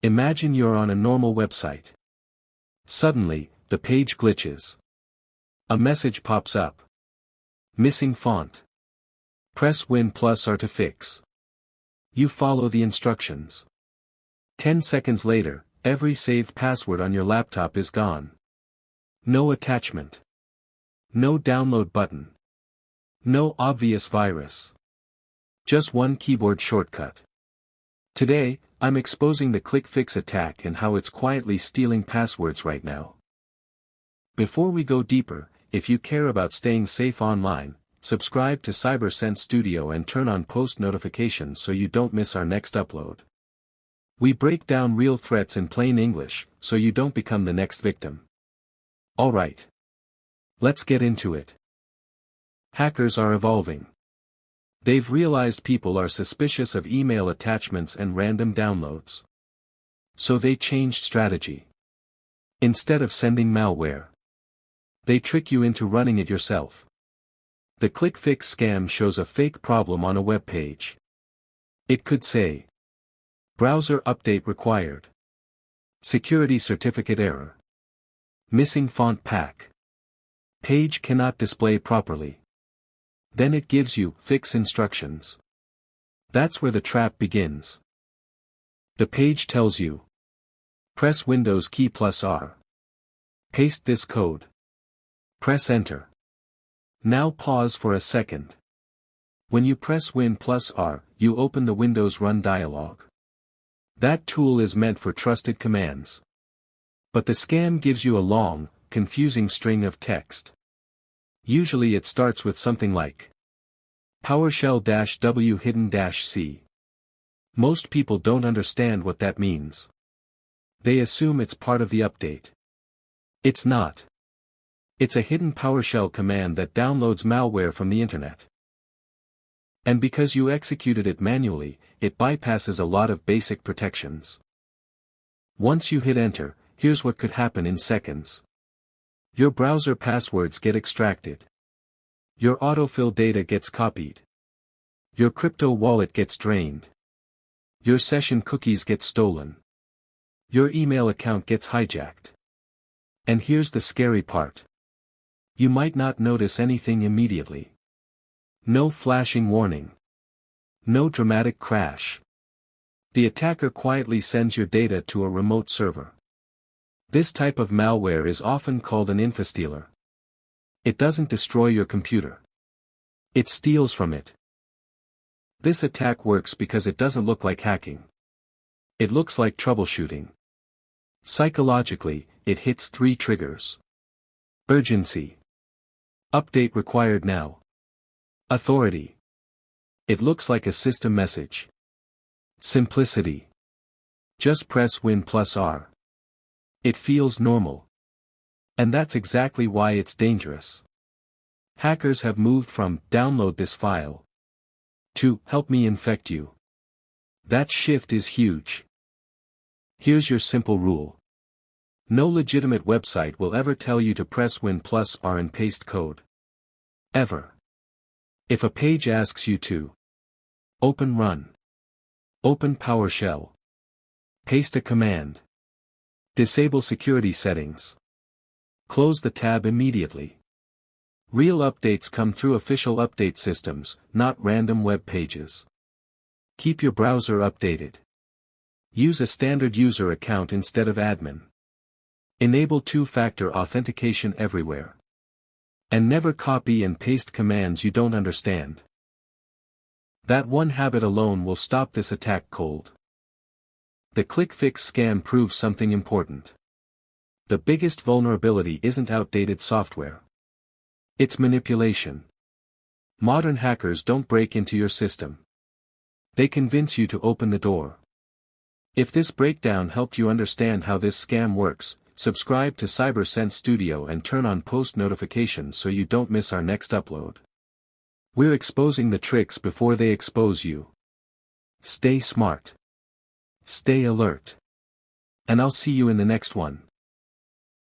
Imagine you're on a normal website. Suddenly, the page glitches. A message pops up. Missing font. Press Win+R to fix. You follow the instructions. 10 seconds later, every saved password on your laptop is gone. No attachment. No download button. No obvious virus. Just one keyboard shortcut. Today, I'm exposing the ClickFix attack and how it's quietly stealing passwords right now. Before we go deeper, if you care about staying safe online, subscribe to Cybercriminals Studio and turn on post notifications so you don't miss our next upload. We break down real threats in plain English, so you don't become the next victim. Alright. Let's get into it. Hackers are evolving. They've realized people are suspicious of email attachments and random downloads. So they changed strategy. Instead of sending malware, they trick you into running it yourself. The ClickFix scam shows a fake problem on a web page. It could say, browser update required. Security certificate error. Missing font pack. Page cannot display properly. Then it gives you fix instructions. That's where the trap begins. The page tells you, press Windows key +R. Paste this code. Press Enter. Now pause for a second. When you press Win+R, you open the Windows Run dialog. That tool is meant for trusted commands. But the scam gives you a long, confusing string of text. Usually it starts with something like PowerShell-w hidden-c. Most people don't understand what that means. They assume it's part of the update. It's not. It's a hidden PowerShell command that downloads malware from the internet. And because you executed it manually, it bypasses a lot of basic protections. Once you hit enter, here's what could happen in seconds. Your browser passwords get extracted. Your autofill data gets copied. Your crypto wallet gets drained. Your session cookies get stolen. Your email account gets hijacked. And here's the scary part. You might not notice anything immediately. No flashing warning. No dramatic crash. The attacker quietly sends your data to a remote server. This type of malware is often called an Infostealer. It doesn't destroy your computer. It steals from it. This attack works because it doesn't look like hacking. It looks like troubleshooting. Psychologically, it hits 3 triggers. Urgency. Update required now. Authority. It looks like a system message. Simplicity. Just press Win+R. It feels normal. And that's exactly why it's dangerous. Hackers have moved from download this file to help me infect you. That shift is huge. Here's your simple rule. No legitimate website will ever tell you to press Win+R and paste code. Ever. If a page asks you to open Run, open PowerShell, paste a command, disable security settings, close the tab immediately. Real updates come through official update systems, not random web pages. Keep your browser updated. Use a standard user account instead of admin. Enable 2-factor authentication everywhere. And never copy and paste commands you don't understand. That one habit alone will stop this attack cold. The ClickFix scam proves something important. The biggest vulnerability isn't outdated software. It's manipulation. Modern hackers don't break into your system. They convince you to open the door. If this breakdown helped you understand how this scam works, subscribe to Cybercriminals Studio and turn on post notifications so you don't miss our next upload. We're exposing the tricks before they expose you. Stay smart. Stay alert. And I'll see you in the next one.